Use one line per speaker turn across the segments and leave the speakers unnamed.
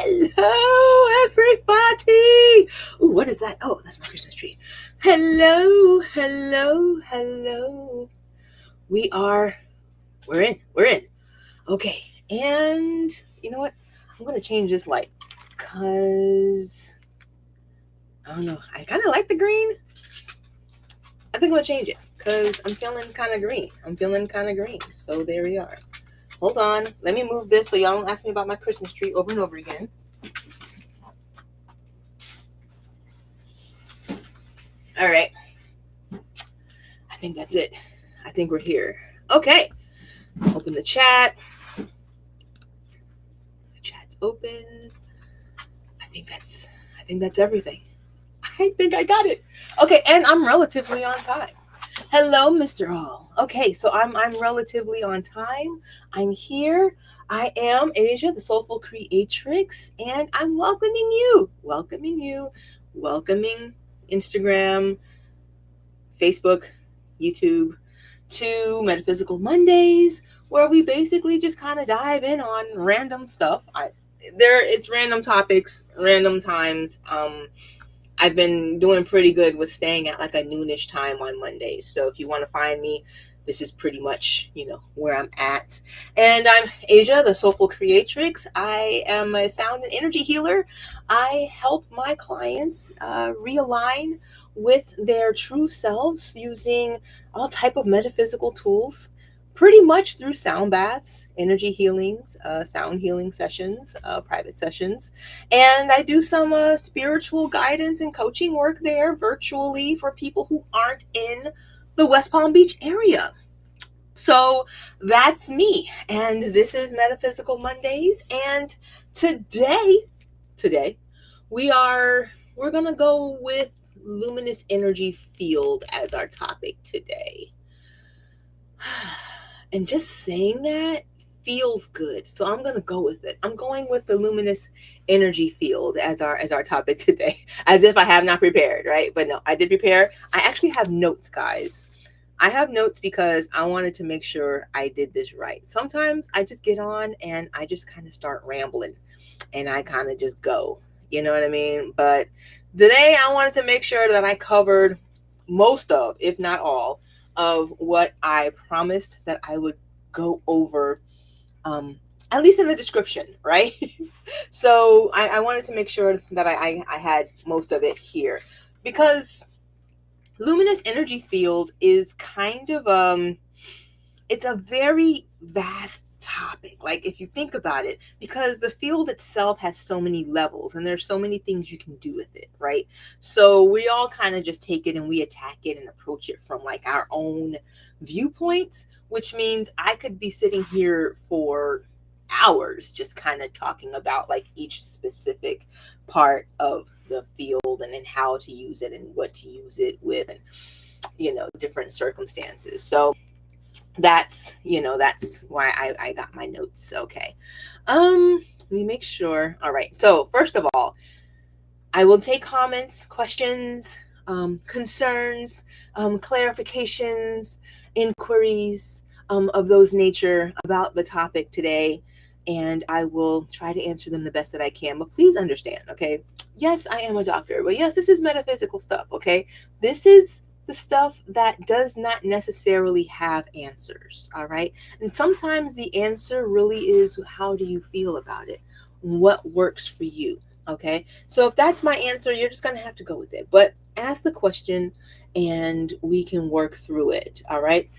Hello, everybody. Ooh, what is that? Oh, that's my Christmas tree. Hello, hello, hello. We're in. Okay, and you know what? I'm going to change this light because, I don't know, I kind of like the green. I think I'm going to change it because I'm feeling kind of green. So there we are. Hold on. Let me move this so y'all don't ask me about my Christmas tree over and over again. All right. I think that's it. I think we're here. Okay. Open the chat. The chat's open. I think that's everything. I think I got it. Okay, and I'm relatively on time. Hello, Mr. Hall. Okay, so I'm relatively on time. I'm here. I am Asia, the Soulful Creatrix, and I'm welcoming Instagram, Facebook, YouTube to Metaphysical Mondays, where we basically just kind of dive in on random stuff. It's random topics, random times. I've been doing pretty good with staying at like a noonish time on Mondays. So if you want to find me, this is pretty much, where I'm at. And I'm Asia, the Soulful Creatrix. I am a sound and energy healer. I help my clients realign with their true selves using all type of metaphysical tools, pretty much through sound baths, energy healings, sound healing sessions, private sessions. And I do some spiritual guidance and coaching work there virtually for people who aren't in the West Palm Beach area. So that's me. And this is Metaphysical Mondays. And today, we're going to go with Luminous Energy Field as our topic today. And just saying that feels good. So I'm going to go with it. I'm going with the Luminous Energy Field as our topic today, as if I have not prepared, right? But no, I did prepare. I actually have notes, guys. I have notes because I wanted to make sure I did this right. Sometimes I just get on and I just kind of start rambling and I kind of just go, you know what I mean? But today I wanted to make sure that I covered most of, if not all, of what I promised that I would go over, at least in the description, right? So I wanted to make sure that I had most of it here, because Luminous Energy Field is kind of, it's a very vast topic. Like if you think about it, because the field itself has so many levels and there's so many things you can do with it, right? So we all kind of just take it and we attack it and approach it from like our own viewpoints, which means I could be sitting here for hours just kind of talking about like each specific part of the field and then how to use it and what to use it with and different circumstances. So that's why I got my notes. Okay. Let me make sure. All right. So first of all, I will take comments, questions, concerns, clarifications, inquiries of those nature about the topic today, and I will try to answer them the best that I can. But please understand, okay? Yes, I am a doctor, but yes, this is metaphysical stuff, okay? This is the stuff that does not necessarily have answers, all right? And sometimes the answer really is, how do you feel about it? What works for you? Okay, so if that's my answer, you're just going to have to go with it. But ask the question and we can work through it. All right.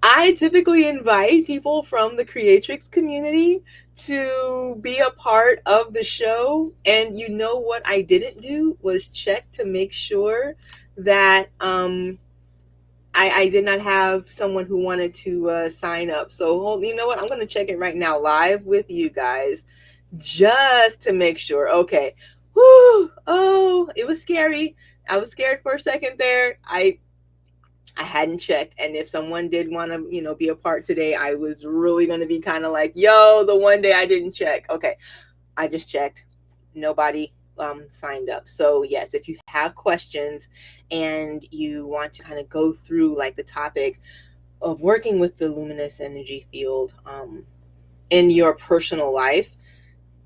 I typically invite people from the Creatrix community to be a part of the show. And you know what I didn't do was check to make sure that I did not have someone who wanted to sign up. So you know what? I'm going to check it right now live with you guys just to make sure. Okay. Whew. Oh, it was scary. I was scared for a second there. I hadn't checked. And if someone did want to, be a part today, I was really going to be kind of like, yo, the one day I didn't check. Okay. I just checked. Nobody signed up. So yes, if you have questions and you want to kind of go through like the topic of working with the luminous energy field, in your personal life,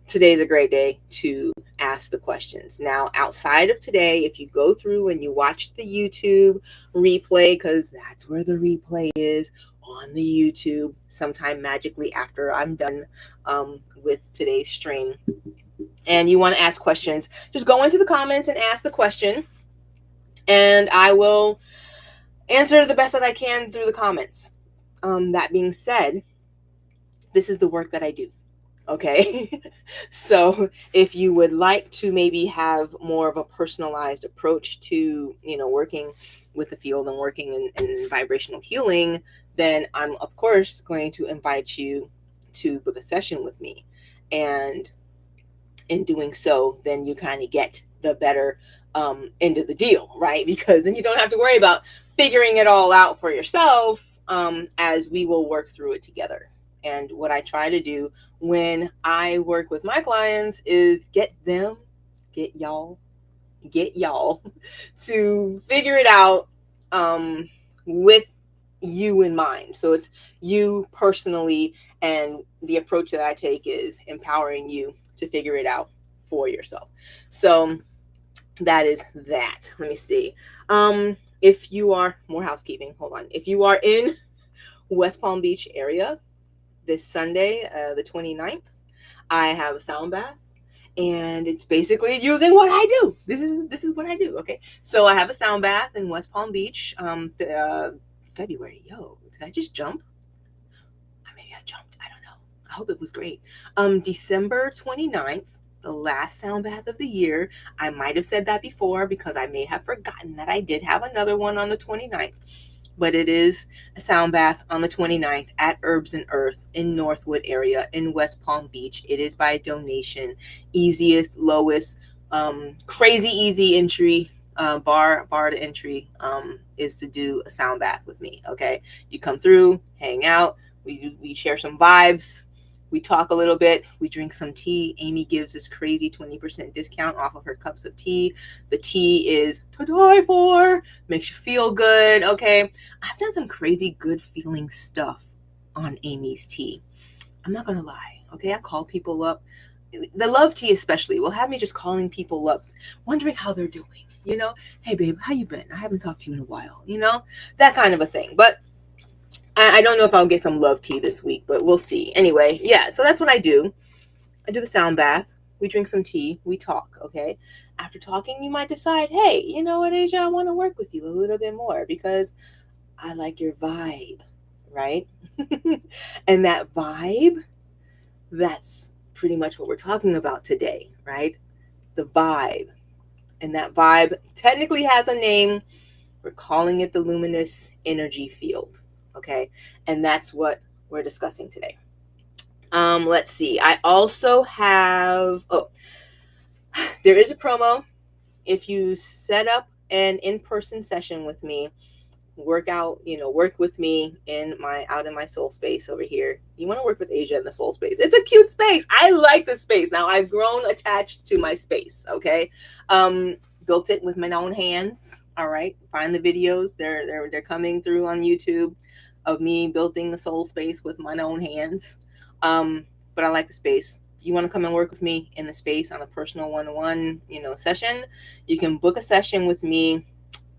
today's a great day to ask the questions. Now, outside of today, if you go through and you watch the YouTube replay, because that's where the replay is, on the YouTube, sometime magically after I'm done with today's stream, and you want to ask questions, just go into the comments and ask the question, and I will answer the best that I can through the comments. That being said, this is the work that I do. Okay. So if you would like to maybe have more of a personalized approach to, working with the field and working in vibrational healing, then I'm of course going to invite you to book a session with me. And in doing so, then you kind of get the better end of the deal, right? Because then you don't have to worry about figuring it all out for yourself, as we will work through it together. And what I try to do when I work with my clients is get y'all to figure it out with you in mind. So it's you personally, and the approach that I take is empowering you to figure it out for yourself. So that is that. Let me see. If you are, more housekeeping, hold on. If you are in West Palm Beach area this Sunday, the 29th, I have a sound bath, and it's basically using what I do. This is what I do. Okay. So I have a sound bath in West Palm Beach, February. Yo, did I just jump? Maybe I jumped. I don't know. I hope it was great. December 29th, the last sound bath of the year. I might have said that before because I may have forgotten that I did have another one on the 29th. But it is a sound bath on the 29th at Herbs and Earth in Northwood area in West Palm Beach. It is by donation. Easiest, lowest, crazy easy entry, bar to entry is to do a sound bath with me. Okay, you come through, hang out, we share some vibes, we talk a little bit, we drink some tea. Amy gives this crazy 20% discount off of her cups of tea. The tea is to die for, makes you feel good. Okay, I've done some crazy good feeling stuff on Amy's tea. I'm not gonna lie. Okay, I call people up. The love tea especially will have me just calling people up, wondering how they're doing. Hey babe, how you been? I haven't talked to you in a while. That kind of a thing. But I don't know if I'll get some love tea this week, but we'll see. Anyway, yeah, so that's what I do. I do the sound bath. We drink some tea. We talk, okay? After talking, you might decide, hey, you know what, Asia, I want to work with you a little bit more because I like your vibe, right? And that vibe, that's pretty much what we're talking about today, right? The vibe. And that vibe technically has a name. We're calling it the Luminous Energy Field. Okay, and that's what we're discussing today. Let's see. I also have, there is a promo. If you set up an in-person session with me, work with me out in my soul space over here. You want to work with Asia in the soul space. It's a cute space. I like the space. Now I've grown attached to my space. Okay. Built it with my own hands. All right. Find the videos. They're coming through on YouTube of me building the soul space with my own hands. But I like the space. You want to come and work with me in the space on a personal one-on-one, session, you can book a session with me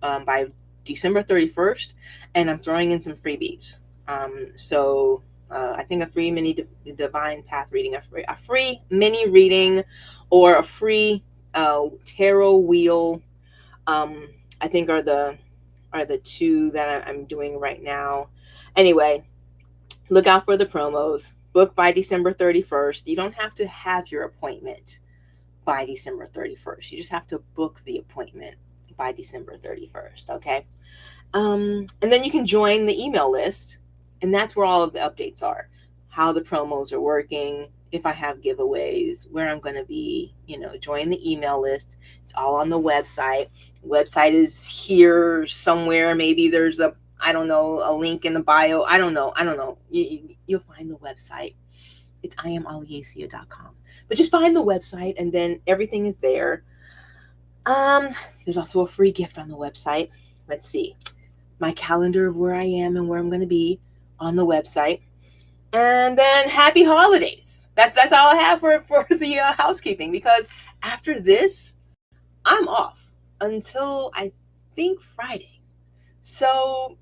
by December 31st, and I'm throwing in some freebies. So I think a free mini divine path reading, a free mini reading, or a free tarot wheel, I think are the two that I'm doing right now. Anyway, look out for the promos. Book by December 31st. You don't have to have your appointment by December 31st. You just have to book the appointment by December 31st. Okay. And then you can join the email list, and that's where all of the updates are, how the promos are working, if I have giveaways, where I'm going to be, join the email list. It's all on the website. Website is here somewhere. Maybe there's a link in the bio. I don't know. You'll find the website. It's IamAliacia.com. But just find the website, and then everything is there. There's also a free gift on the website. Let's see. My calendar of where I am and where I'm going to be on the website. And then happy holidays. That's all I have for the housekeeping, because after this, I'm off until I think Friday. So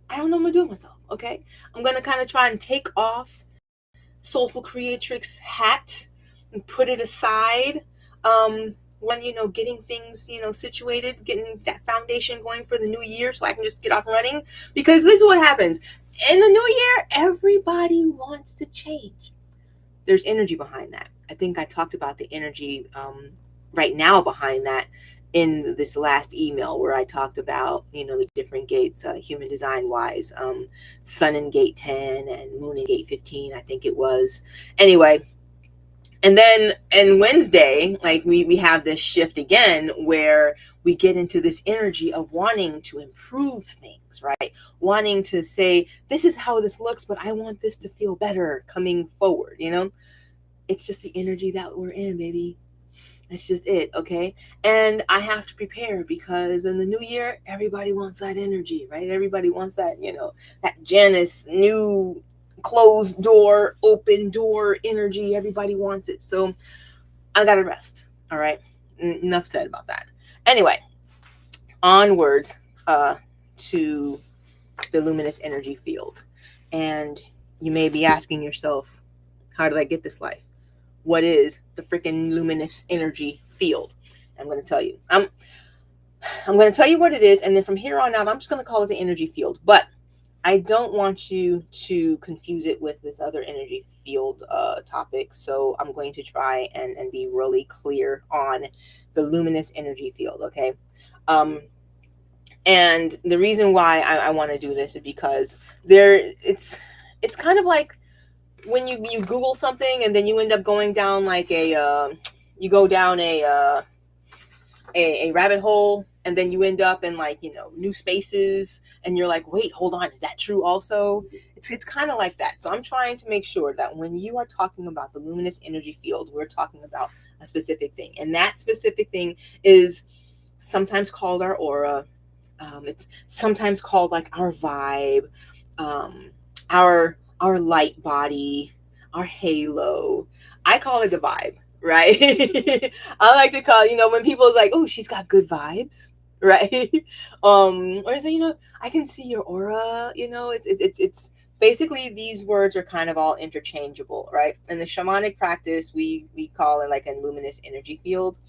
I don't know what I'm gonna do with myself. Okay, I'm gonna kind of try and take off Soulful Creatrix hat and put it aside. When getting things situated, getting that foundation going for the new year, so I can just get off running. Because this is what happens in the new year: everybody wants to change. There's energy behind that. I think I talked about the energy right now behind that in this last email, where I talked about the different gates, human design wise, sun in gate 10 and moon in gate 15, I think it was. Anyway, and then and Wednesday, like we have this shift again, where we get into this energy of wanting to improve things, right? Wanting to say, this is how this looks, but I want this to feel better coming forward. It's just the energy that we're in, baby. That's just it, okay? And I have to prepare, because in the new year, everybody wants that energy, right? Everybody wants that, that Janice new closed door, open door energy. Everybody wants it. So I gotta rest. All right. Enough said about that. Anyway, onwards to the luminous energy field. And you may be asking yourself, how did I get this life? What is the freaking luminous energy field? I'm going to tell you. I'm going to tell you what it is, and then from here on out, I'm just going to call it the energy field. But I don't want you to confuse it with this other energy field topic. So I'm going to try and be really clear on the luminous energy field, okay? And the reason why I want to do this is because it's kind of like when you Google something, and then you end up going down like you go down a rabbit hole, and then you end up in like new spaces, and you're like, wait, hold on, is that true also? It's kind of like that. So I'm trying to make sure that when you are talking about the luminous energy field, we're talking about a specific thing, and that specific thing is sometimes called our aura. It's sometimes called like our vibe, um, our light body, our halo. I call it the vibe, right? I like to call, when people are like, oh, she's got good vibes, right? Or say, I can see your aura. It's basically, these words are kind of all interchangeable, right? In the shamanic practice, we call it like a luminous energy field.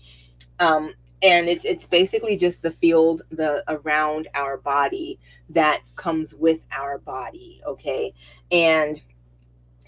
Um, and it's basically just the field around our body that comes with our body, okay? And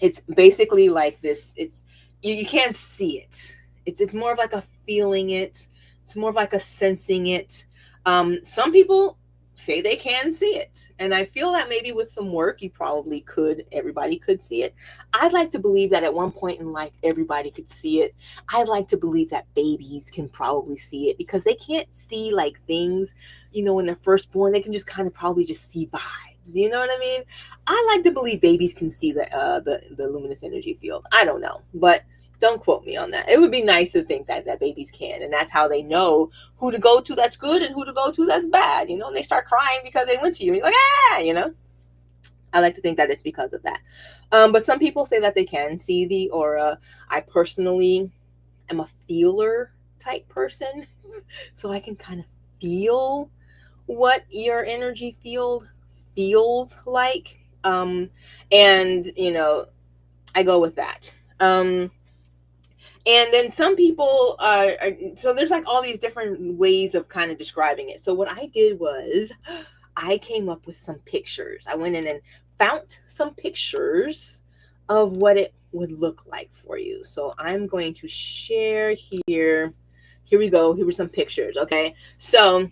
it's basically like this. It's you can't see it. It's more of like a feeling it. It's more of like a sensing it. Some people say they can see it, and I feel that maybe with some work, everybody could see it. I'd like to believe that at one point in life, everybody could see it. I'd like to believe that babies can probably see it, because they can't see like things, when they're first born. They can just kind of probably just see vibes. You know what I mean? I like to believe babies can see the luminous energy field. I don't know, but don't quote me on that. It would be nice to think that babies can, and that's how they know who to go to that's good and who to go to that's bad. And they start crying because they went to you. And you're like, I like to think that it's because of that. But some people say that they can see the aura. I personally am a feeler type person, so I can kind of feel what your energy field feels like. And I go with that. And then some people so there's like all these different ways of kind of describing it. So what I did was I came up with some pictures. I went in and found some pictures of what it would look like for you. So I'm going to share here. Here we go. Here were some pictures. Okay. So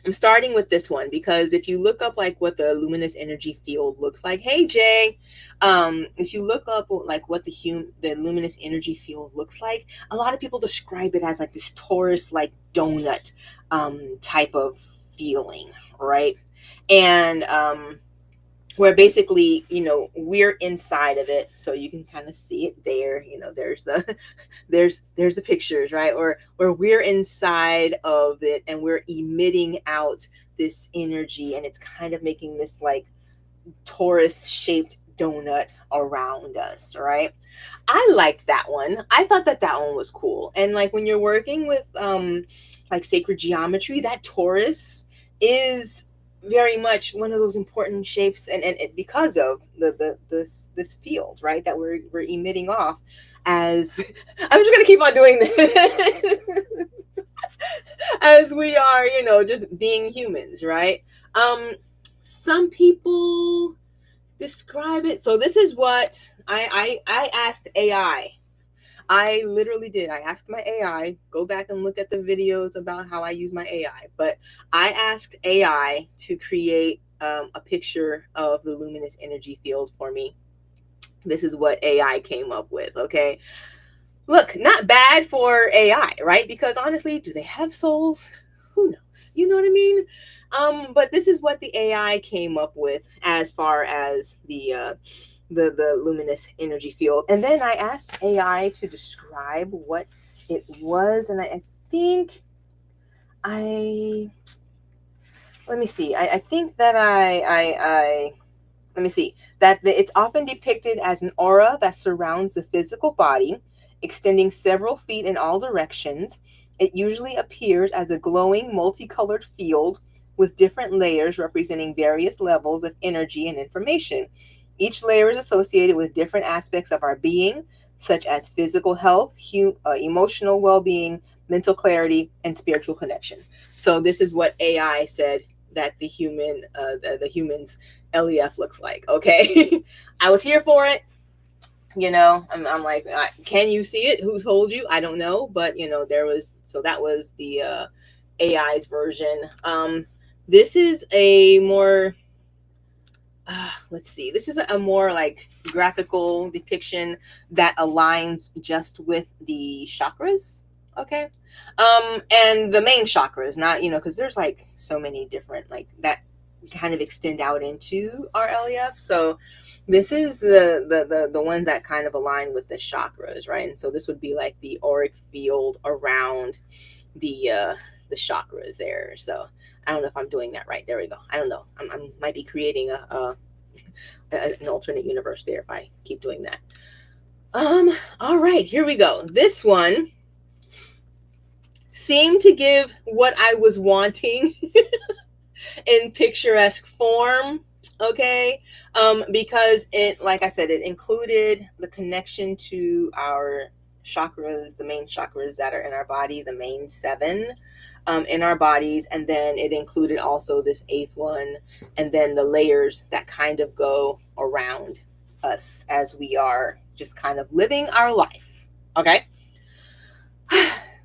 I'm starting with this one, because if you look up like what the luminous energy field looks like, hey Jay, if you look up like what the luminous energy field looks like, a lot of people describe it as like this torus like donut type of feeling, right? And where basically we're inside of it, so you can kind of see it there. There's the there's the pictures, right? Or where we're inside of it, and we're emitting out this energy, and it's kind of making this like torus shaped donut around us, right? I liked that one. I thought that that one was cool. And like when you're working with like sacred geometry, that torus is very much one of those important shapes, and it, because of this field, right, that we're emitting off as I'm just gonna keep on doing this as we are, you know, just being humans, right? Some people describe it. So this is what I asked AI. I literally did. I asked my AI, go back and look at the videos about how I use my AI. But I asked AI to create a picture of the luminous energy field for me. This is what AI came up with. Okay. Look, not bad for AI, right? Because honestly, do they have souls? Who knows? You know what I mean? But this is what the AI came up with as far as the luminous energy field. And then I asked AI to describe what it was, and I think I let me see. I think that I let me see, it's often depicted as an aura that surrounds the physical body, extending several feet in all directions. It usually appears as a glowing, multicolored field with different layers representing various levels of energy and information. Each layer is associated with different aspects of our being, such as physical health, emotional well-being, mental clarity, and spiritual connection. So this is what AI said that the humans LEF looks like. Okay. I was here for it. You know, I'm like, can you see it? Who told you? I don't know. But, you know, so that was the AI's version. This is a more, let's see, this is a more like graphical depiction that aligns just with the chakras. Okay. And the main chakras, not, you know, because there's like so many different like that kind of extend out into our LEF. So this is the ones that kind of align with the chakras, right? And so this would be like the auric field around the chakras there. So I don't know if I'm doing that right. There we go. I don't know. I might be creating an alternate universe there if I keep doing that. All right, here we go. This one seemed to give what I was wanting in picturesque form. Okay. Because it, like I said, it included the connection to our chakras, the main chakras that are in our body, the main seven in our bodies. And then it included also this eighth one, and then the layers that kind of go around us as we are just kind of living our life. Okay.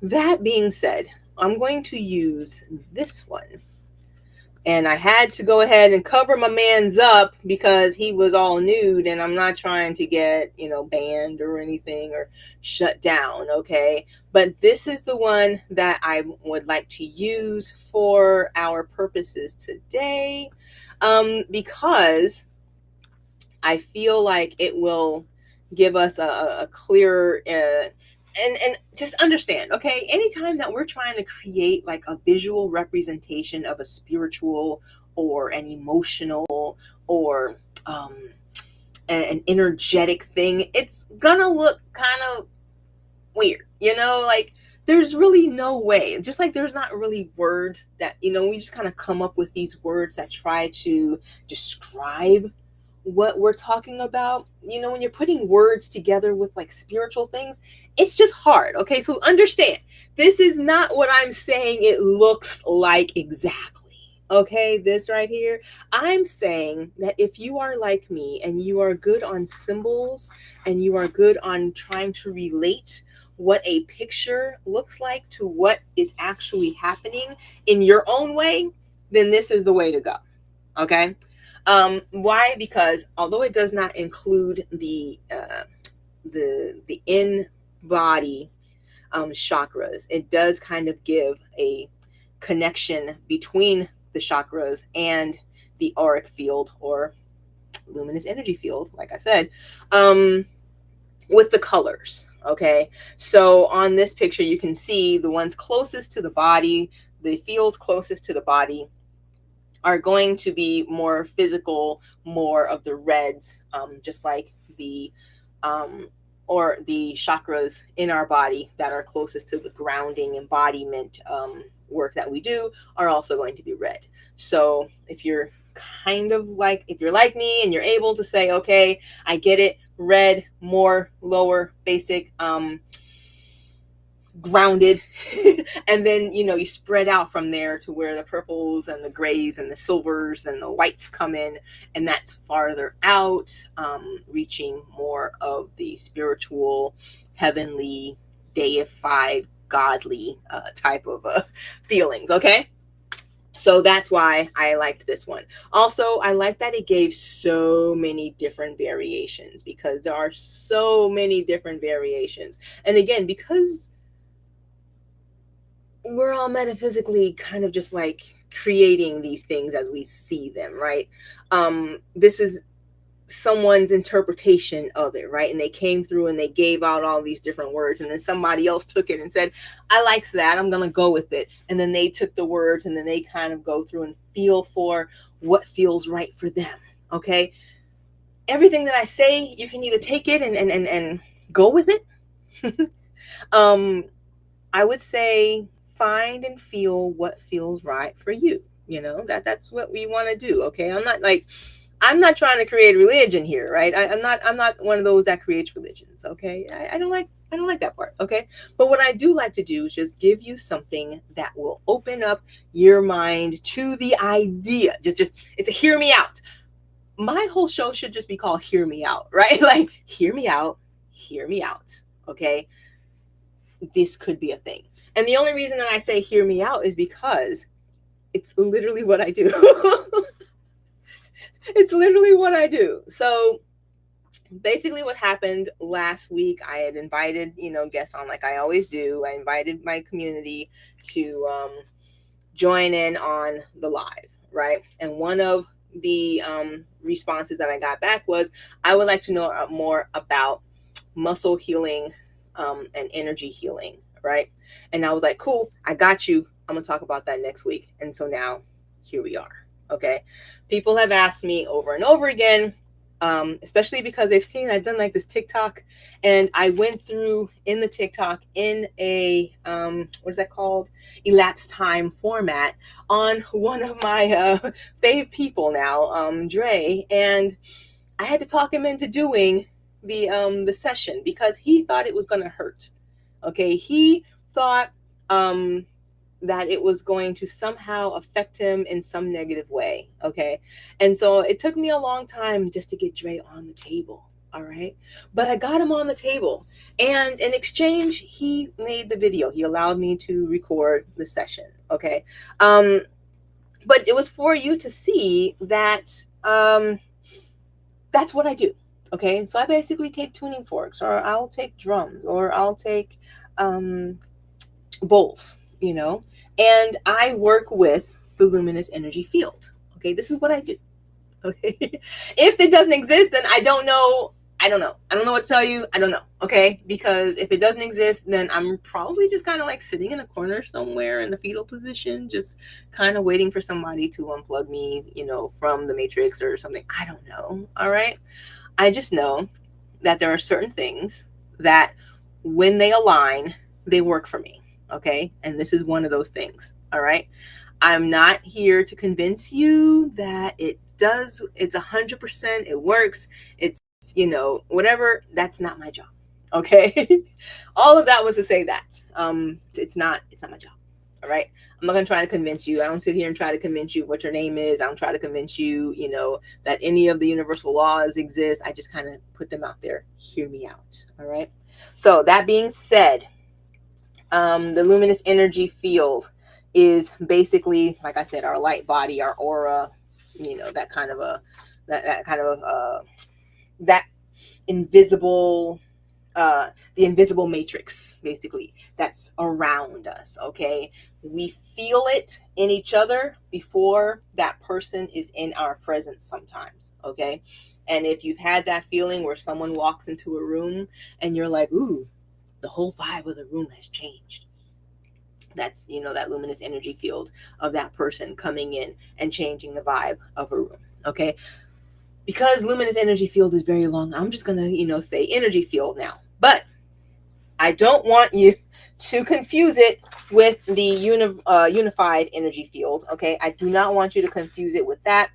That being said, I'm going to use this one. And I had to go ahead and cover my man's up because he was all nude, and I'm not trying to get, you know, banned or anything or shut down, okay? But this is the one that I would like to use for our purposes today, because I feel like it will give us a clearer and just understand, okay, anytime that we're trying to create like a visual representation of a spiritual or an emotional or an energetic thing, it's gonna look kind of weird, you know, like there's really no way, just like there's not really words that, you know, we just kind of come up with these words that try to describe what we're talking about. You know, when you're putting words together with like spiritual things, it's just hard. Okay, so understand, this is not what I'm saying it looks like exactly. Okay, this right here, I'm saying that if you are like me and you are good on symbols and you are good on trying to relate what a picture looks like to what is actually happening in your own way, then this is the way to go. Okay. Why? Because although it does not include the in body chakras, it does kind of give a connection between the chakras and the auric field or luminous energy field, like I said, with the colors. Okay, so on this picture you can see the ones closest to the body, the fields closest to the body are going to be more physical, more of the reds, just like the or the chakras in our body that are closest to the grounding embodiment work that we do are also going to be red. So if you're if you're like me and you're able to say, okay, I get it, red, more lower, basic, grounded, and then you spread out from there to where the purples and the grays and the silvers and the whites come in, and that's farther out, reaching more of the spiritual, heavenly, deified, godly type of feelings. Okay, so that's why I liked this one. Also, I like that it gave so many different variations, because there are so many different variations. And again, because we're all metaphysically kind of just like creating these things as we see them, right? This is someone's interpretation of it, right? And they came through and they gave out all these different words, and then somebody else took it and said, I likes that, I'm gonna go with it. And then they took the words and then they kind of go through and feel for what feels right for them. Okay, everything that I say, you can either take it and go with it. I would say find and feel what feels right for you. That's what we want to do. Okay, I'm not trying to create religion here, right? I'm not one of those that creates religions. Okay, I don't like that part. Okay, but what I do like to do is just give you something that will open up your mind to the idea. Just it's a hear me out. My whole show should just be called Hear Me Out, right? Like, hear me out, hear me out. Okay, this could be a thing. And the only reason that I say hear me out is because it's literally what I do. It's literally what I do. So basically what happened last week, I had invited, guests on, like I always do. I invited my community to join in on the live, right? And one of the responses that I got back was, I would like to know more about muscle healing and energy healing, right? And I was like, cool, I got you. I'm gonna talk about that next week. And so now here we are. Okay, people have asked me over and over again, especially because they've seen I've done like this TikTok, and I went through in the TikTok in a what is that called, elapsed time format on one of my fave people now, Dre, and I had to talk him into doing the session because he thought it was going to hurt. Okay, he thought that it was going to somehow affect him in some negative way. Okay, and so it took me a long time just to get Dre on the table. All right, but I got him on the table, and in exchange, he made the video. He allowed me to record the session. Okay, but it was for you to see that that's what I do. Okay, so I basically take tuning forks, or I'll take drums, or I'll take bowls, and I work with the luminous energy field. Okay, this is what I do. Okay, if it doesn't exist, then I don't know. I don't know what to tell you. I don't know. Okay, because if it doesn't exist, then I'm probably just kind of like sitting in a corner somewhere in the fetal position, just kind of waiting for somebody to unplug me, from the matrix or something. I don't know. All right. I just know that there are certain things that when they align, they work for me. Okay. And this is one of those things. All right. I'm not here to convince you that it does, it's 100%, it works, it's, whatever. That's not my job. Okay. All of that was to say that it's not my job. All right. I'm not going to try to convince you. I don't sit here and try to convince you what your name is. I don't try to convince you, that any of the universal laws exist. I just kind of put them out there. Hear me out. All right. So that being said, the luminous energy field is basically, like I said, our light body, our aura, that kind of that invisible, the invisible matrix, basically, that's around us. Okay, we feel it in each other before that person is in our presence sometimes. Okay, and if you've had that feeling where someone walks into a room and you're like, ooh, the whole vibe of the room has changed, That's, that luminous energy field of that person coming in and changing the vibe of a room. Okay. Because luminous energy field is very long, I'm just going to, say energy field now. But I don't want you to confuse it with the unified energy field. Okay. I do not want you to confuse it with that.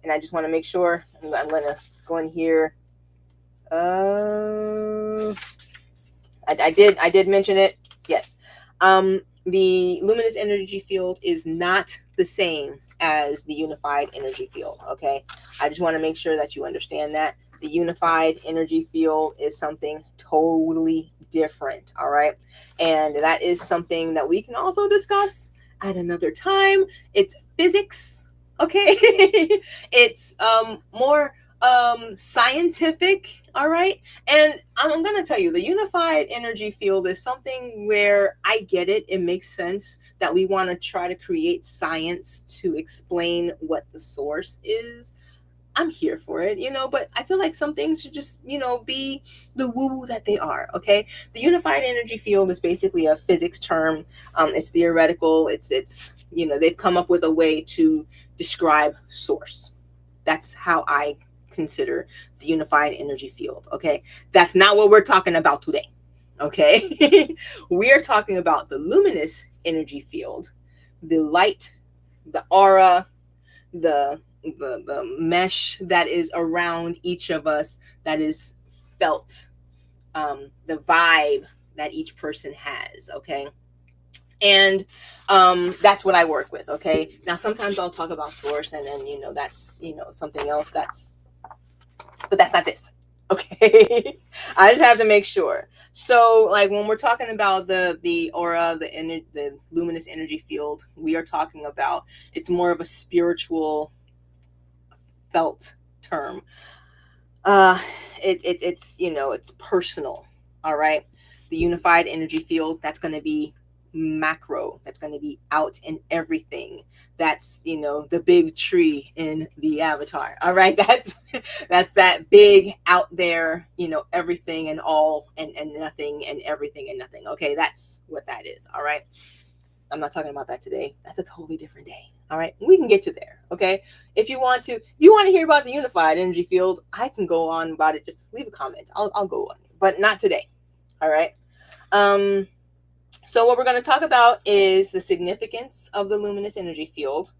And I just want to make sure I'm going to go in here. I did mention it. Yes. The luminous energy field is not the same as the unified energy field. Okay. I just want to make sure that you understand that the unified energy field is something totally different. All right. And that is something that we can also discuss at another time. It's physics. Okay. It's more scientific. All right. And I'm going to tell you, the unified energy field is something where I get it. It makes sense that we want to try to create science to explain what the source is. I'm here for it, but I feel like some things should just, be the woo that they are. Okay. The unified energy field is basically a physics term. It's theoretical. It's, they've come up with a way to describe source. That's how I consider the unified energy field. Okay. That's not what we're talking about today. Okay. We are talking about the luminous energy field, the light, the aura, the mesh that is around each of us, that is felt, the vibe that each person has. Okay. And that's what I work with. Okay. Now, sometimes I'll talk about source, and then, that's, something else, but that's not this. Okay. I just have to make sure. So, like, when we're talking about the aura, the luminous energy field, we are talking about, it's more of a spiritual felt term. It's it's personal. All right. The unified energy field, that's going to be macro. That's going to be out in everything. That's, the big tree in the avatar. All right. That's that big out there, everything and all and nothing and everything and nothing. Okay. That's what that is. All right. I'm not talking about that today. That's a totally different day. All right. We can get to there. Okay. If you want to hear about the unified energy field, I can go on about it. Just leave a comment. I'll go on, but not today. All right. So what we're going to talk about is the significance of the luminous energy field.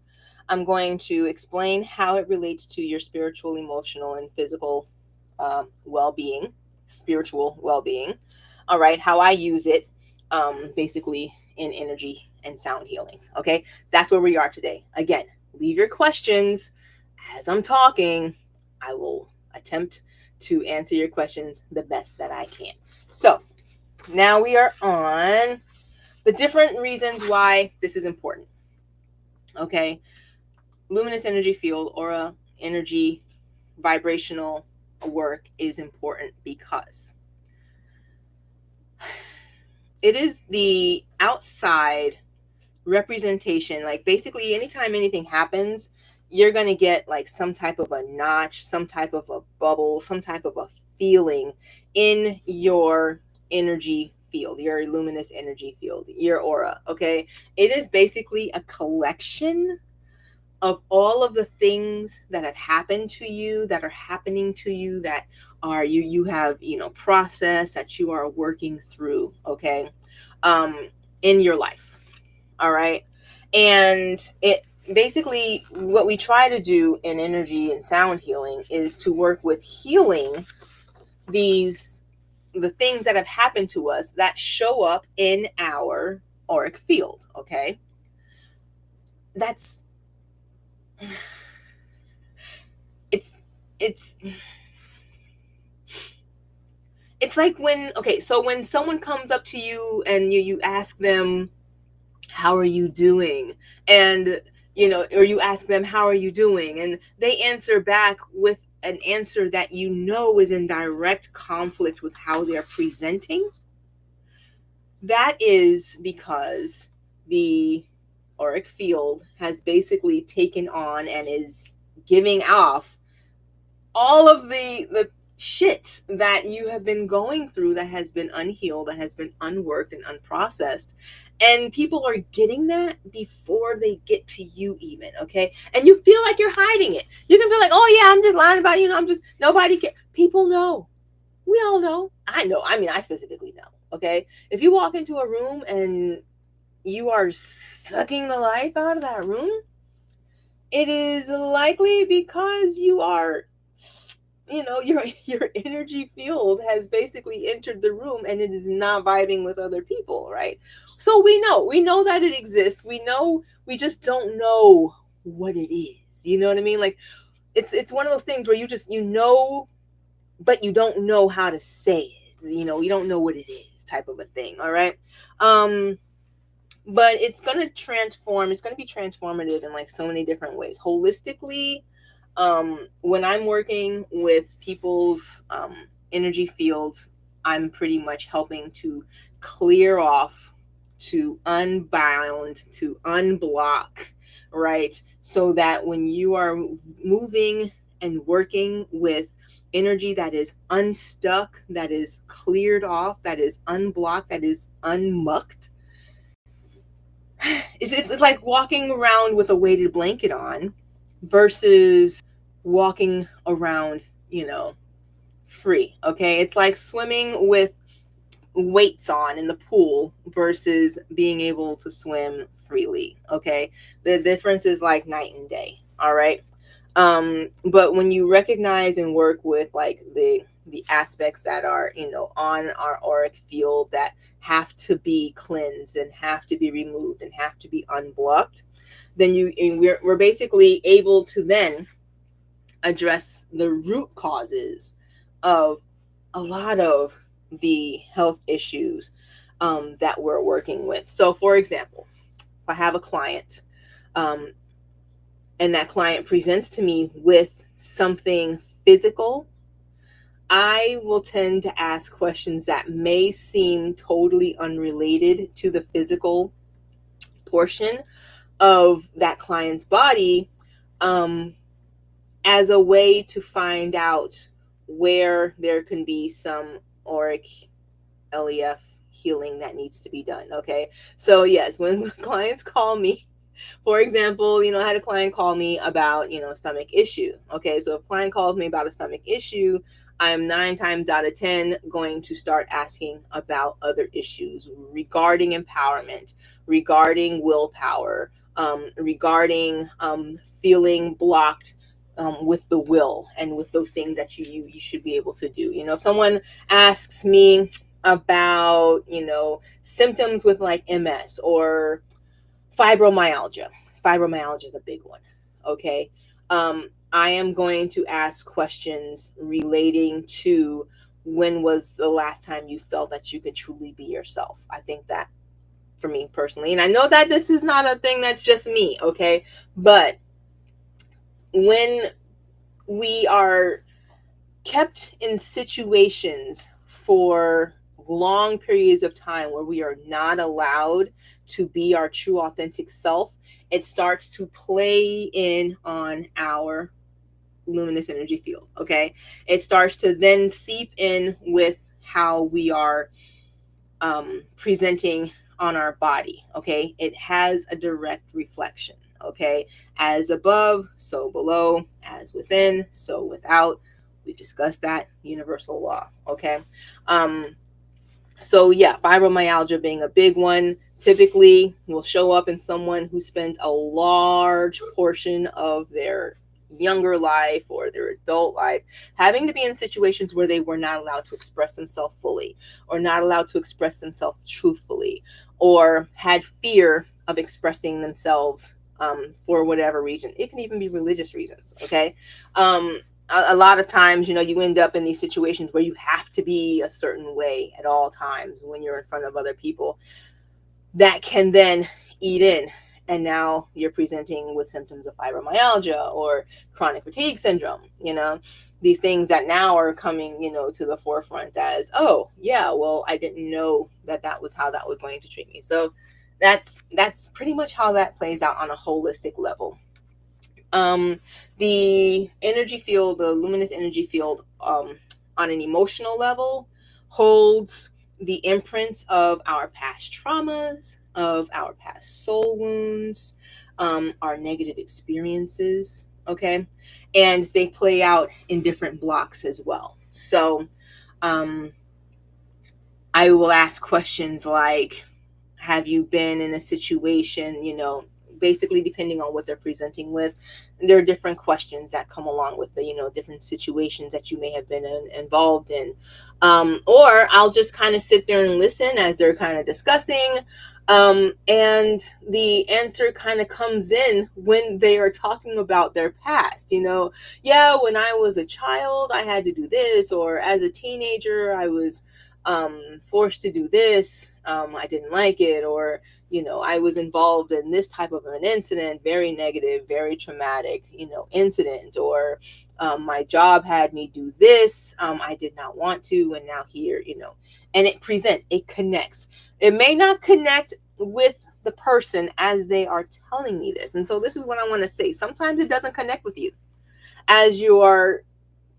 I'm going to explain how it relates to your spiritual, emotional, and physical well-being, spiritual well-being. All right. How I use it, basically in energy and sound healing. Okay. That's where we are today. Again, leave your questions as I'm talking. I will attempt to answer your questions the best that I can. So now we are on the different reasons why this is important. Okay. Luminous energy field, aura, energy, vibrational work is important because it is the outside representation. Like, basically, anytime anything happens, you're going to get like some type of a notch, some type of a bubble, some type of a feeling in your energy field, your luminous energy field, your aura. Okay. It is basically a collection of all of the things that have happened to you, that are happening to you, that are you have, process that you are working through. Okay. In your life. All right. And it basically, what we try to do in energy and sound healing is to work with healing the things that have happened to us that show up in our auric field. Okay. That's it's like when someone comes up to you and you ask them, how are you doing? And, or you ask them, how are you doing? And they answer back with an answer that is in direct conflict with how they're presenting. That is because the auric field has basically taken on and is giving off all of the shit that you have been going through that has been unhealed, that has been unworked and unprocessed. And people are getting that before they get to you even, okay? And you feel like you're hiding it. You can feel like, oh yeah, I'm just lying about it. I'm just, nobody can. People know. We all know. I know. I mean, I specifically know, okay? If you walk into a room and you are sucking the life out of that room, it is likely because you are, your energy field has basically entered the room and it is not vibing with other people, right? So we know that it exists. We know, we just don't know what it is. You know what I mean? Like it's one of those things where but you don't know how to say it. You don't know what it is, type of a thing. All right. But it's going to transform. It's going to be transformative in like so many different ways. Holistically, when I'm working with people's energy fields, I'm pretty much helping to clear off, to unbound, to unblock, right? So that when you are moving and working with energy that is unstuck, that is cleared off, that is unblocked, that is unmucked, it's like walking around with a weighted blanket on versus walking around, free. Okay. It's like swimming with weights on in the pool versus being able to swim freely. Okay. The difference is like night and day. All right. But when you recognize and work with like the aspects that are, on our auric field that have to be cleansed and have to be removed and have to be unblocked, then we're basically able to then address the root causes of a lot of the health issues that we're working with. So for example, if I have a client, and that client presents to me with something physical, I will tend to ask questions that may seem totally unrelated to the physical portion of that client's body, as a way to find out where there can be some auric LEF healing that needs to be done. Okay. So yes, when clients call me, for example, I had a client call me about, stomach issue. Okay. So if a client calls me about a stomach issue, I'm 9 times out of 10 going to start asking about other issues regarding empowerment, regarding willpower, regarding feeling blocked with the will and with those things that you should be able to do. If someone asks me about, symptoms with like MS or fibromyalgia. Fibromyalgia is a big one. Okay. I am going to ask questions relating to when was the last time you felt that you could truly be yourself. I think that for me personally, and I know that this is not a thing that's just me. Okay. But when we are kept in situations for long periods of time where we are not allowed to be our true authentic self, it starts to play in on our luminous energy field. Okay. It starts to then seep in with how we are presenting on our body. Okay. It has a direct reflection. Okay. As above, so below, as within, so without. We've discussed that universal law. Okay. So yeah, fibromyalgia being a big one, typically will show up in someone who spent a large portion of their younger life or their adult life having to be in situations where they were not allowed to express themselves fully, or not allowed to express themselves truthfully, or had fear of expressing themselves for whatever reason. It can even be religious reasons. Okay. A lot of times, you end up in these situations where you have to be a certain way at all times when you're in front of other people. That can then eat in. And now you're presenting with symptoms of fibromyalgia or chronic fatigue syndrome, these things that now are coming, to the forefront as, oh yeah, well, I didn't know that was how that was going to treat me. So that's pretty much how that plays out on a holistic level. The energy field, the luminous energy field, on an emotional level holds the imprints of our past traumas, of our past soul wounds, our negative experiences, okay? And they play out in different blocks as well. So um, I will ask questions like, have you been in a situation, basically depending on what they're presenting with, there are different questions that come along with the, different situations that you may have been involved in. Or I'll just kind of sit there and listen as they're kind of discussing. And the answer kind of comes in when they are talking about their past. Yeah, when I was a child, I had to do this, or as a teenager, I was forced to do this. I didn't like it, or I was involved in this type of an incident, very negative, very traumatic, incident, or my job had me do this. I did not want to, and now here, and it presents, it connects. It may not connect with the person as they are telling me this. And so this is what I want to say. Sometimes it doesn't connect with you as you are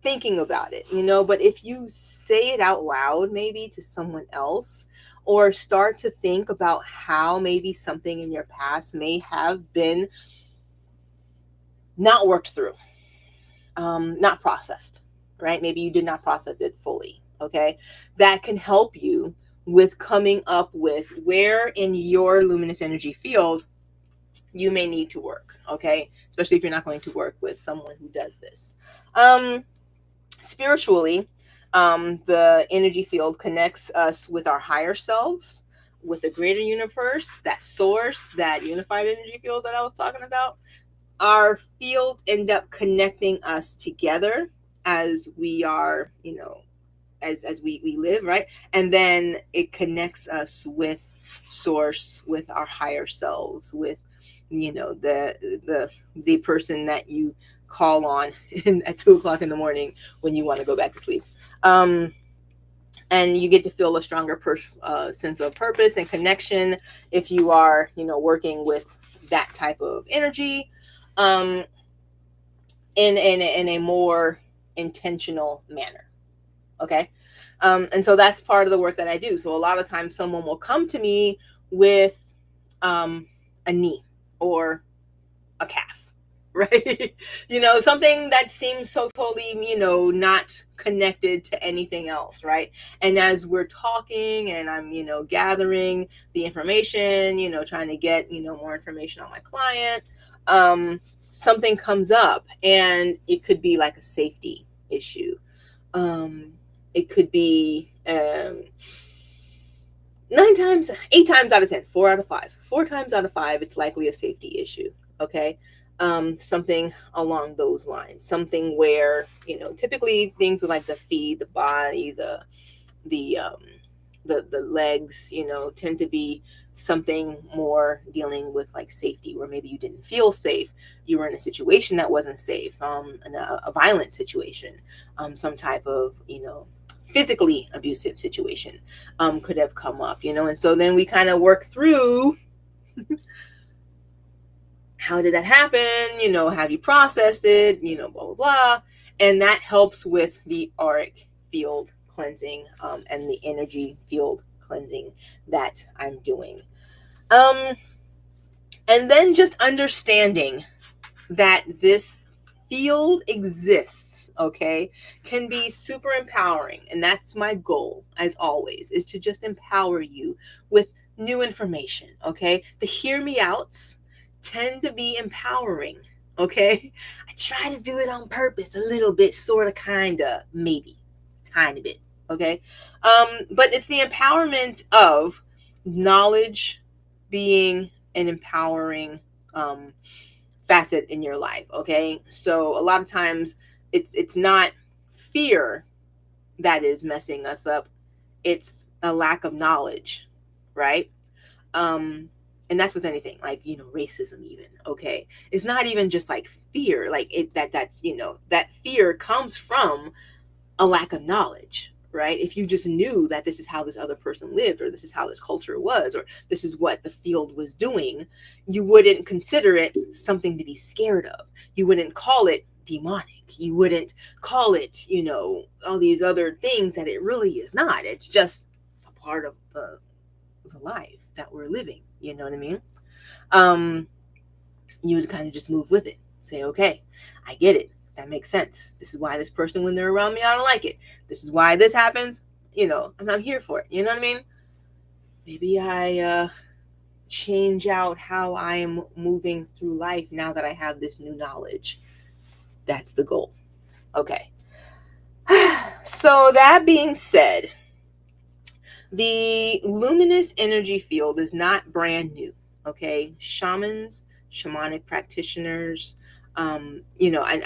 thinking about it, but if you say it out loud, maybe to someone else, or start to think about how maybe something in your past may have been not worked through, not processed, right? Maybe you did not process it fully, okay? That can help you with coming up with where in your luminous energy field you may need to work, okay? Especially if you're not going to work with someone who does this. Spiritually, the energy field connects us with our higher selves, with the greater universe, that source, that unified energy field that I was talking about. Our fields end up connecting us together as we are, as we live, right? And then it connects us with source, with our higher selves, with the person that you call on at 2:00 in the morning when you want to go back to sleep. And you get to feel a stronger sense of purpose and connection if you are, working with that type of energy, in a more intentional manner. Okay. And so that's part of the work that I do. So a lot of times someone will come to me with a knee or a calf, right? Something that seems so totally, not connected to anything else, right? And as we're talking and I'm, gathering the information, trying to get, more information on my client, something comes up, and it could be like a safety issue. It could be 8 times out of 10, 4 out of 5, 4 times out of 5, it's likely a safety issue. Okay. Something along those lines, something where, typically things with like the feet, the body, the legs, tend to be something more dealing with like safety, where maybe you didn't feel safe. You were in a situation that wasn't safe, a violent situation, some type of, physically abusive situation, could have come up, and so then we kind of work through how did that happen? Have you processed it? Blah, blah, blah. And that helps with the auric field cleansing, and the energy field cleansing that I'm doing. And then just understanding that this field exists, okay, can be super empowering. And that's my goal, as always, is to just empower you with new information, okay? The hear me outs tend to be empowering, okay? I try to do it on purpose a little bit, sort of, kind of, maybe, tiny bit, okay? But it's the empowerment of knowledge being an empowering facet in your life, okay? So a lot of times it's not fear that is messing us up, it's a lack of knowledge, right? And that's with anything, like, racism even, okay? It's not even just like fear, like that's that fear comes from a lack of knowledge, right? If you just knew that this is how this other person lived, or this is how this culture was, or this is what the field was doing, you wouldn't consider it something to be scared of. You wouldn't call it demonic. You wouldn't call it, all these other things that it really is not. It's just a part of the life that we're living. You know what I mean? You would kind of just move with it. Say, okay, I get it. That makes sense. This is why this person, when they're around me, I don't like it. This is why this happens. I'm not here for it. You know what I mean? Maybe I change out how I'm moving through life now that I have this new knowledge. That's the goal. Okay. So that being said, the luminous energy field is not brand new. Okay. Shamans, shamanic practitioners, I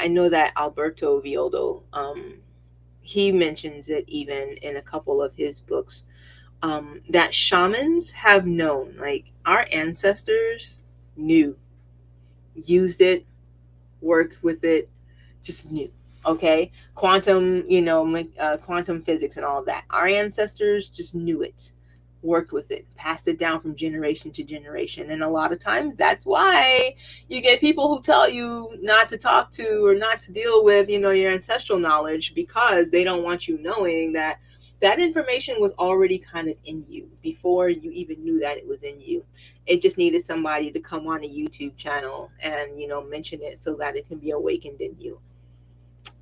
know that Alberto Villoldo, he mentions it even in a couple of his books, that shamans have known, like our ancestors knew, used it, worked with it, just knew. Okay, quantum, quantum physics and all of that. Our ancestors just knew it, worked with it, passed it down from generation to generation. And a lot of times that's why you get people who tell you not to talk to or not to deal with, your ancestral knowledge, because they don't want you knowing that that information was already kind of in you before you even knew that it was in you. It just needed somebody to come on a YouTube channel and, mention it so that it can be awakened in you.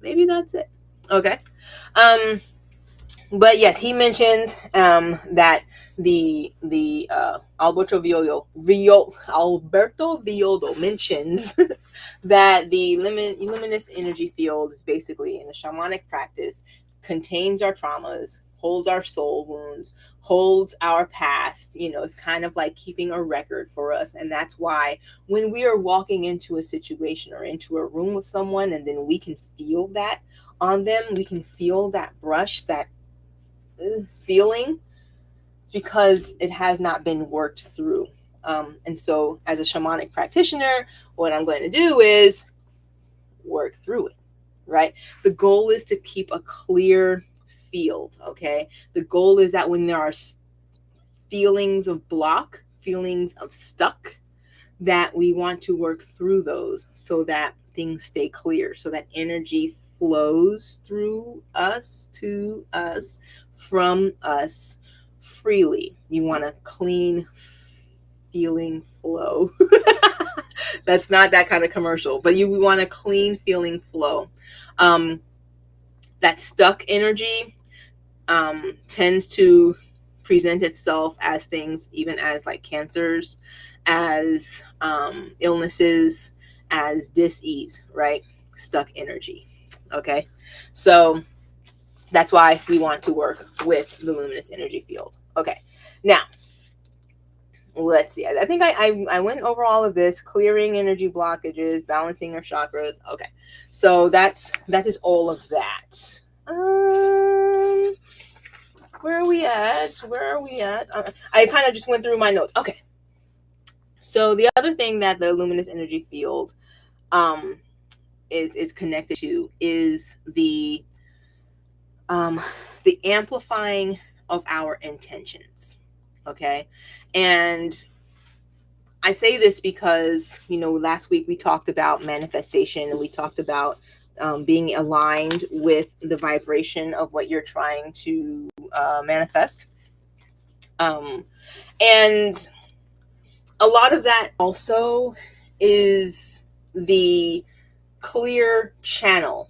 Maybe that's it. Okay. But yes, he mentions that the Alberto Villoldo mentions that the luminous energy field is basically, in a shamanic practice, contains our traumas, holds our soul wounds, holds our past. It's kind of like keeping a record for us. And that's why when we are walking into a situation or into a room with someone, and then we can feel that on them, we can feel that brush, that feeling, it's because it has not been worked through. And so as a shamanic practitioner, what I'm going to do is work through it, right? The goal is to keep a clear field, okay? The goal is that when there are feelings of block, feelings of stuck, that we want to work through those so that things stay clear, so that energy flows through us, to us, from us freely. You want a clean feeling flow. That's not that kind of commercial, but you want a clean feeling flow. That stuck energy tends to present itself as things, even as like cancers, as illnesses, as dis-ease, right? Stuck energy. Okay. So that's why we want to work with the luminous energy field. Okay. Now, let's see. I think I went over all of this: clearing energy blockages, balancing our chakras. Okay. So that is all of that. Where are we at? I kind of just went through my notes. Okay. So the other thing that the luminous energy field is connected to is the amplifying of our intentions. Okay. And I say this because, last week we talked about manifestation, and we talked about being aligned with the vibration of what you're trying to manifest. And a lot of that also is the clear channel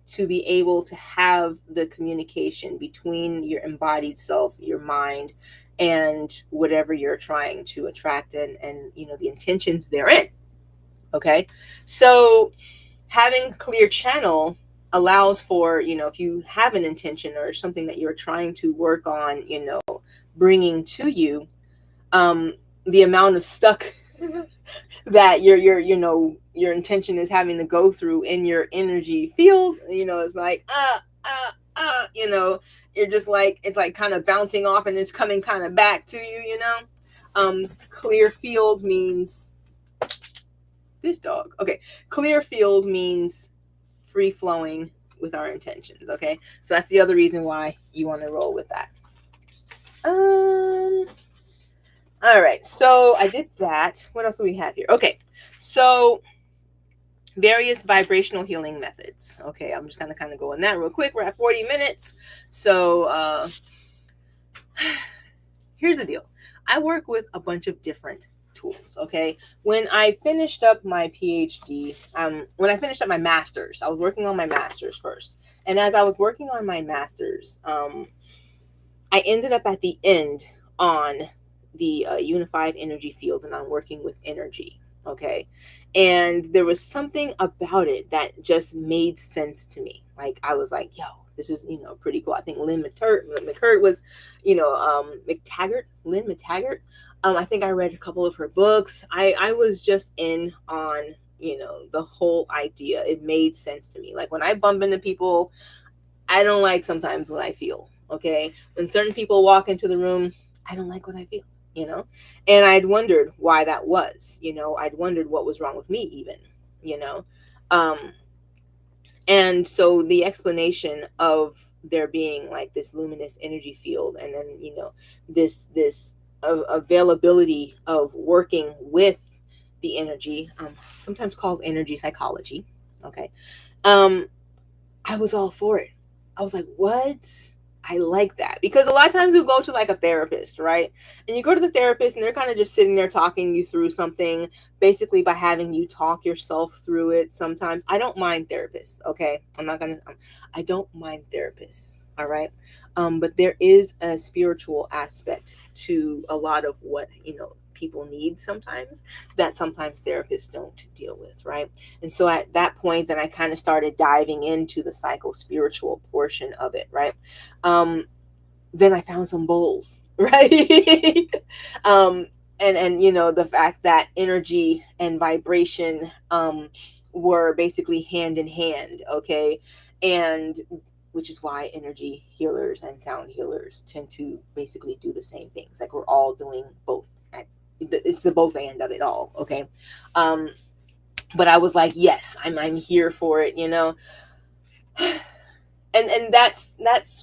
to be able to have the communication between your embodied self, your mind, and whatever you're trying to attract, and the intentions therein. Okay. So having clear channel allows for, if you have an intention or something that you're trying to work on, bringing to you, the amount of stuck that your intention is having to go through in your energy field, it's like, you're just like, it's like kind of bouncing off and it's coming kind of back to you, clear field means this dog. Okay. Clear field means free flowing with our intentions. Okay. So that's the other reason why you want to roll with that. All right. So I did that. What else do we have here? Okay. So various vibrational healing methods. Okay, I'm just gonna kind of go in that real quick. We're at 40 minutes. So here's the deal. I work with a bunch of different tools. Okay, when I finished up my PhD, when I finished up my master's, I was working on my master's first. And as I was working on my master's, I ended up at the end on the unified energy field, and I'm working with energy. Okay. And there was something about it that just made sense to me. Like, I was like, yo, this is, pretty cool. I think Lynn McCurt was, Lynn McTaggart. I think I read a couple of her books. I was just in on, the whole idea. It made sense to me. Like, when I bump into people, I don't like sometimes what I feel. Okay. When certain people walk into the room, I don't like what I feel, and I'd wondered why that was, I'd wondered what was wrong with me even, you know. Um, and so the explanation of there being like this luminous energy field, and then, this availability of working with the energy, sometimes called energy psychology. Okay. I was all for it. I was like, what? I like that. Because a lot of times we go to like a therapist, right? And you go to the therapist and they're kind of just sitting there talking you through something, basically by having you talk yourself through it sometimes. I don't mind therapists, okay? I don't mind therapists, all right? But there is a spiritual aspect to a lot of what, people need sometimes, that sometimes therapists don't deal with, right? And so at that point, then I kind of started diving into the psycho-spiritual portion of it, right? Then I found some bowls, right? And the fact that energy and vibration were basically hand in hand, okay? And which is why energy healers and sound healers tend to basically do the same things. Like, we're all doing both. It's the both and of it all, okay? But I was like, yes, I'm here for it, and that's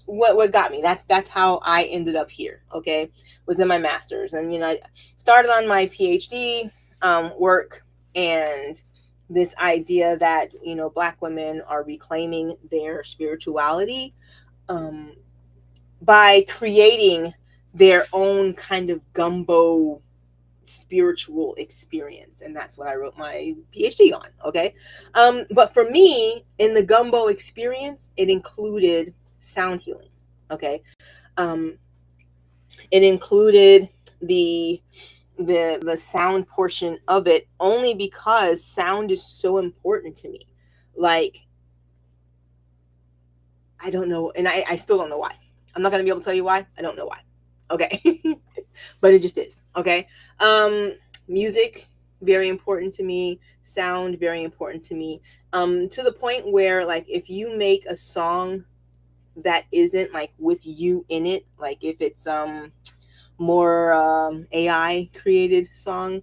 what got me. That's how I ended up here, okay? Was in my master's, and I started on my PhD work, and this idea that Black women are reclaiming their spirituality by creating their own kind of gumbo spiritual experience, and that's what I wrote my PhD on. Okay. But for me, in the gumbo experience, it included sound healing. Okay. It included the sound portion of it, only because sound is so important to me. Like, I don't know, and I still don't know why. I'm not gonna be able to tell you why. I don't know why. Okay. But it just is. Okay. Music, very important to me. Sound, very important to me. To the point where, like, if you make a song that isn't like with you in it, like if it's more AI created song,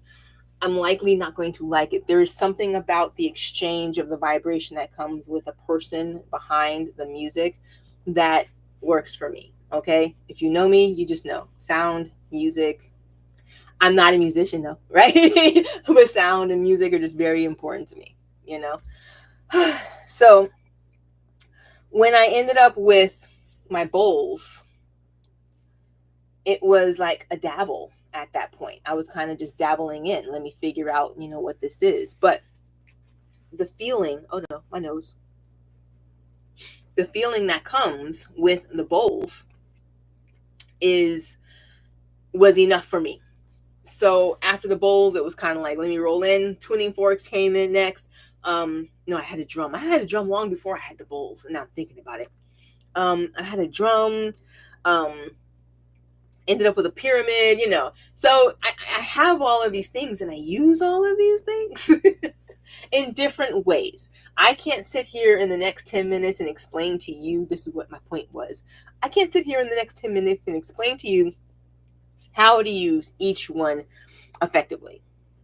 I'm likely not going to like it. There is something about the exchange of the vibration that comes with a person behind the music that works for me. Okay. If you know me, you just know sound, music. I'm not a musician though, right? But sound and music are just very important to me, you know? So when I ended up with my bowls, it was like a dabble at that point. I was kind of just dabbling in. Let me figure out, what this is. But the feeling, oh no, my nose. The feeling that comes with the bowls was enough for me. So after the bowls, it was kind of like, let me roll in. Tuning forks came in next. No, I had a drum. I had a drum long before I had the bowls, and now I'm thinking about it. I had a drum. Ended up with a pyramid, So I have all of these things, and I use all of these things in different ways. I can't sit here in the next 10 minutes and explain to you, this is what my point was. I can't sit here in the next 10 minutes and explain to you how to use each one effectively.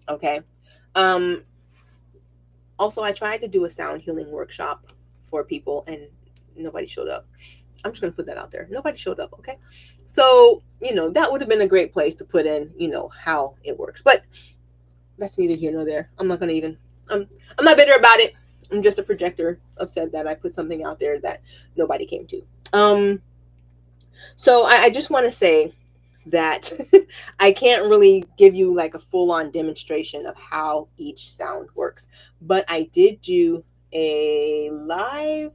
Okay. Also, I tried to do a sound healing workshop for people, and nobody showed up. I'm just going to put that out there. Nobody showed up. Okay. So, that would have been a great place to put in, how it works, but that's neither here nor there. I'm not going to even I'm not bitter about it. I'm just a projector, upset that I put something out there that nobody came to. So I just want to say that I can't really give you like a full on demonstration of how each sound works, but I did do a live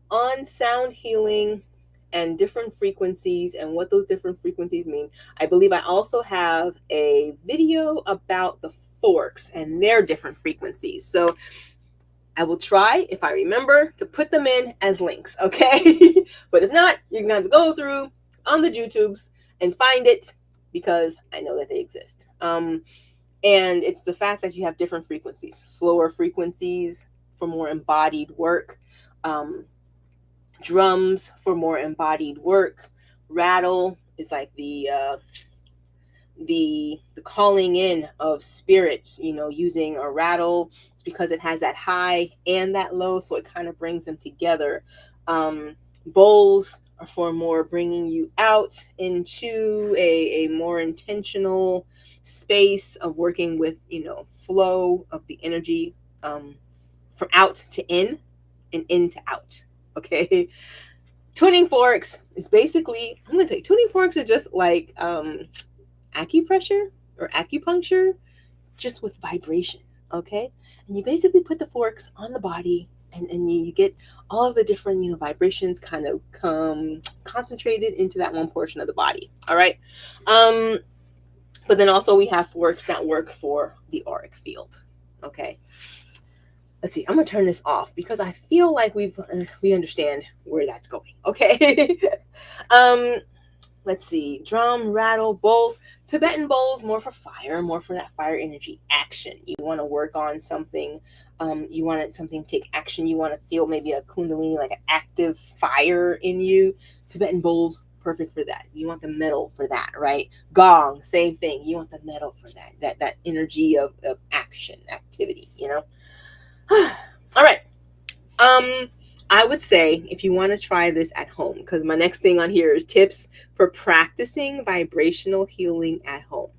on sound healing and different frequencies and what those different frequencies mean. I believe I also have a video about the forks and their different frequencies. So I will try, if I remember, to put them in as links, okay? But if not, you're gonna have to go through on the YouTubes and find it because I know that they exist. And it's the fact that you have different frequencies, slower frequencies for more embodied work, drums for more embodied work, rattle is like the calling in of spirits, using a rattle because it has that high and that low, so it kind of brings them together. Bowls are for more bringing you out into a more intentional space of working with, flow of the energy, from out to in and in to out. Okay. Tuning forks is basically, I'm going to tell you, tuning forks are just like acupressure or acupuncture, just with vibration. Okay. And you basically put the forks on the body, and you get all of the different, vibrations kind of come concentrated into that one portion of the body. All right. But then also we have forks that work for the auric field. Okay. Let's see. I'm gonna turn this off because I feel like we understand where that's going. Okay. um, let's see. Drum, rattle, bowls. Tibetan bowls more for fire, more for that fire energy action. You want to work on something. You want something to take action. You want to feel maybe a kundalini, like an active fire in you. Tibetan bowls, perfect for that. You want the metal for that, right? Gong, same thing. You want the metal for that energy of action, activity. All right. I would say if you want to try this at home, because my next thing on here is tips for practicing vibrational healing at home.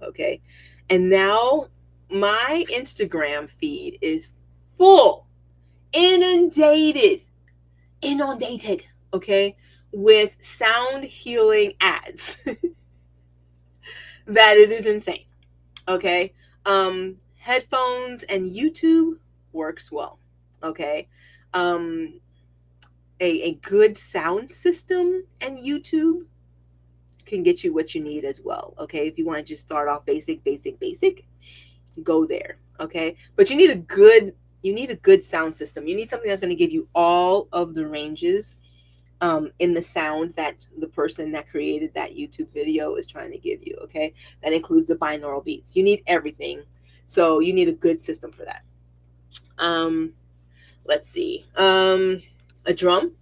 Okay. And now my Instagram feed is full, inundated, okay, with sound healing ads that it is insane. Okay. Headphones and YouTube works well. Okay. Um, a good sound system and YouTube can get you what you need as well. Okay. If you want to just start off basic, go there. Okay. But you need a good sound system. You need something that's going to give you all of the ranges in the sound that the person that created that YouTube video is trying to give you. Okay. That includes the binaural beats. You need everything. So you need a good system for that. Let's see. A drum,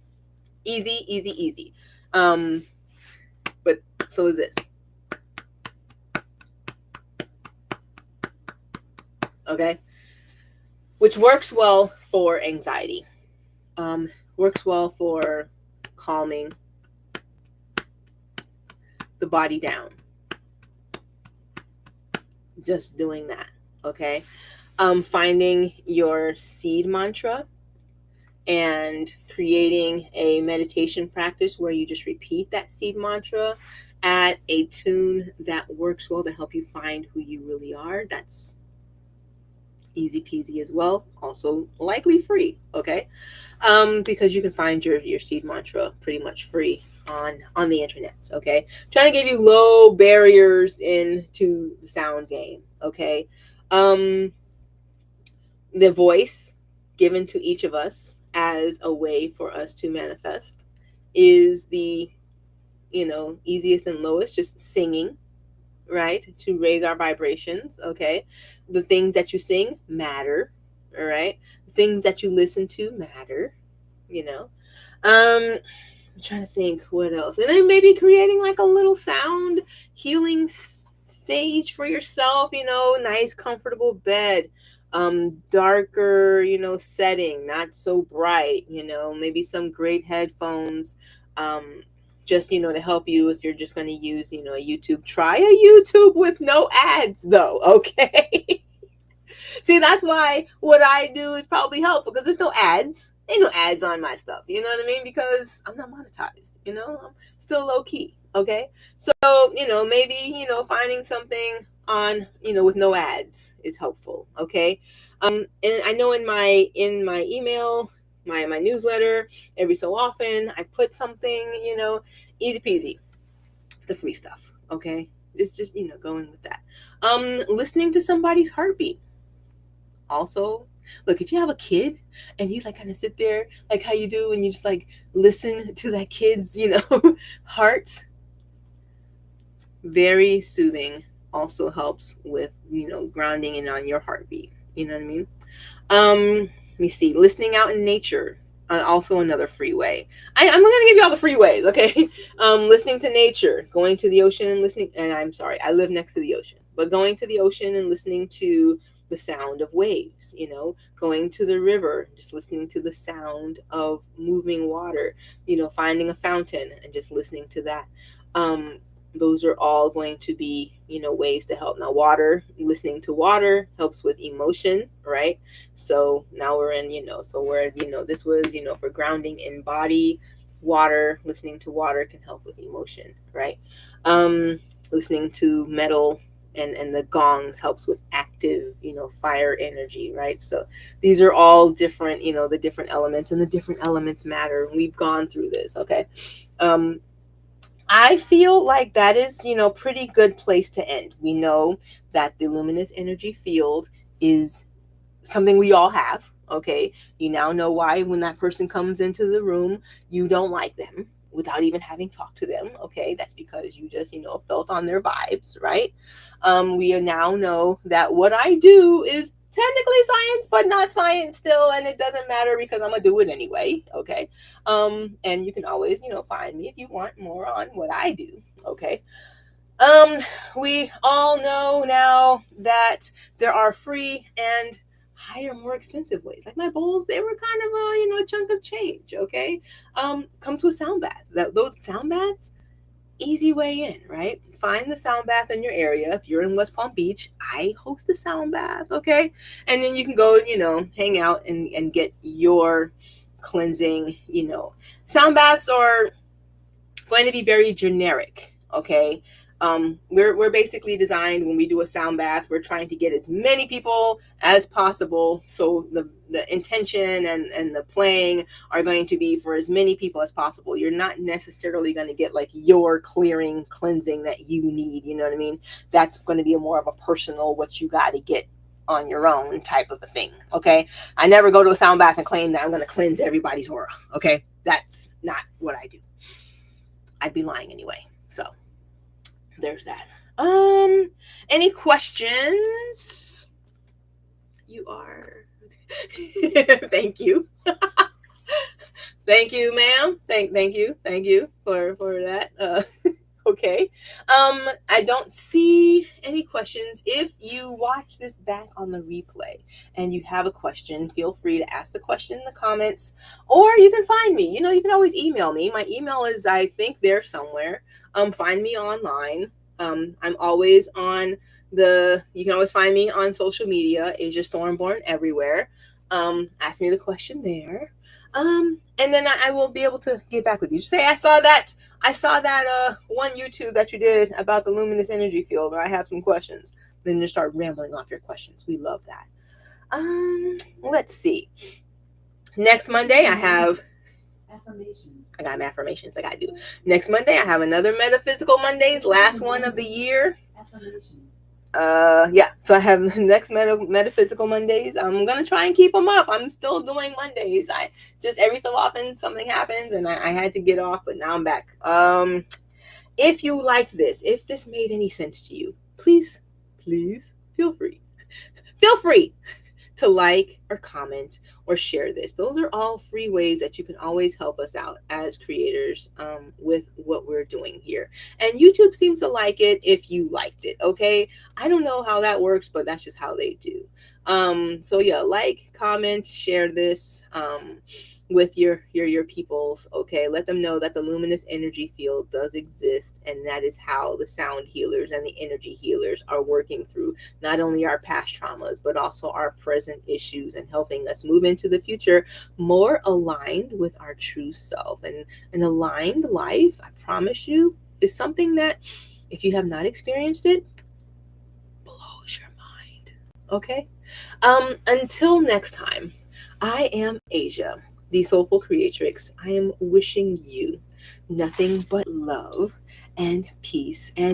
easy. But so is this. Okay. Which works well for anxiety. Works well for calming the body down. Just doing that. Okay. Finding your seed mantra and creating a meditation practice where you just repeat that seed mantra at a tune that works well to help you find who you really are. That's easy peasy as well. Also likely free. Okay. Because you can find your seed mantra pretty much free on the internet. Okay. Trying to give you low barriers into the sound game. Okay. The voice given to each of us as a way for us to manifest is the easiest and lowest, just singing, right, to raise our vibrations. Okay. The things that you sing matter. All right. The things that you listen to matter. I'm trying to think what else. And then maybe creating like a little sound healing stage for yourself, nice comfortable bed, darker, setting, not so bright, maybe some great headphones, just, to help you if you're just going to use, a YouTube. Try a YouTube with no ads though. Okay. See, that's why what I do is probably helpful, because there's no ads. Ain't no ads on my stuff. You know what I mean? Because I'm not monetized. I'm still low key. Okay. So, maybe, finding something on, with no ads is helpful. Okay. And I know in my email, my newsletter, every so often I put something, easy peasy, the free stuff. Okay. It's just, going with that. Listening to somebody's heartbeat. Also, look, if you have a kid and you like kind of sit there like how you do and you just like listen to that kid's, heart, very soothing. Also helps with, grounding in on your heartbeat. You know what I mean? Let me see. Listening out in nature, also another free way. I'm going to give you all the free ways, okay? Listening to nature, going to the ocean and listening. And I'm sorry, I live next to the ocean, but going to the ocean and listening to the sound of waves. Going to the river, just listening to the sound of moving water. Finding a fountain and just listening to that. Those are all going to be, ways to help. Now, listening to water helps with emotion, right? So now we're in, this was, for grounding in body. Water, listening to water can help with emotion, right? Listening to metal and the gongs helps with active, fire energy, right? So these are all different, the different elements, and the different elements matter. We've gone through this, okay? I feel like that is, pretty good place to end. We know that the luminous energy field is something we all have. Okay. You now know why when that person comes into the room, you don't like them without even having talked to them. Okay. That's because you just, felt on their vibes, right? We now know that what I do is technically science, but not science still, and it doesn't matter because I'm gonna do it anyway. Okay. And you can always, find me if you want more on what I do. Okay. We all know now that there are free and higher, more expensive ways. Like my bowls, they were kind of a chunk of change. Okay. Come to a sound bath. Those sound baths, easy way in, right? Find the sound bath in your area. If you're in West Palm Beach, I host a sound bath. Okay. And then you can go, hang out and get your cleansing. Sound baths are going to be very generic. Okay. We're basically designed, when we do a sound bath, we're trying to get as many people as possible. So the intention and the playing are going to be for as many people as possible. You're not necessarily going to get like your clearing cleansing that you need. You know what I mean? That's going to be more of a personal, what you got to get on your own type of a thing. Okay. I never go to a sound bath and claim that I'm going to cleanse everybody's aura. Okay. That's not what I do. I'd be lying anyway. So there's that. Any questions? You are. Thank you. Thank you, ma'am. Thank you for that. Okay. I don't see any questions. If you watch this back on the replay and you have a question, feel free to ask the question in the comments, or you can find me. You can always email me. My email is, I think, there somewhere. Find me online. I'm always on you can always find me on social media, Asia Stormborn everywhere. Ask me the question there. And then I will be able to get back with you. Just say, I saw that one YouTube that you did about the luminous energy field, or I have some questions. Then just start rambling off your questions. We love that. Let's see. Next Monday I have
affirmations.
I got affirmations I gotta do. Next Monday I have another Metaphysical Mondays, last one of the year.
Affirmations.
So I have next Metaphysical Mondays. I'm gonna try and keep them up. I'm still doing Mondays. I just, every so often something happens and I had to get off, but now I'm back. If you liked this, if this made any sense to you, please feel free to like or comment or share this. Those are all free ways that you can always help us out as creators with what we're doing here. And YouTube seems to like it if you liked it, okay? I don't know how that works, but that's just how they do. So yeah, like, comment, share this with your peoples, okay? Let them know that the luminous energy field does exist, and that is how the sound healers and the energy healers are working through not only our past traumas but also our present issues, and helping us move into the future more aligned with our true self. And an aligned life, I promise you, is something that if you have not experienced it, blows your mind, okay? Until next time, I am Asia, the Soulful Creatrix. I am wishing you nothing but love and peace and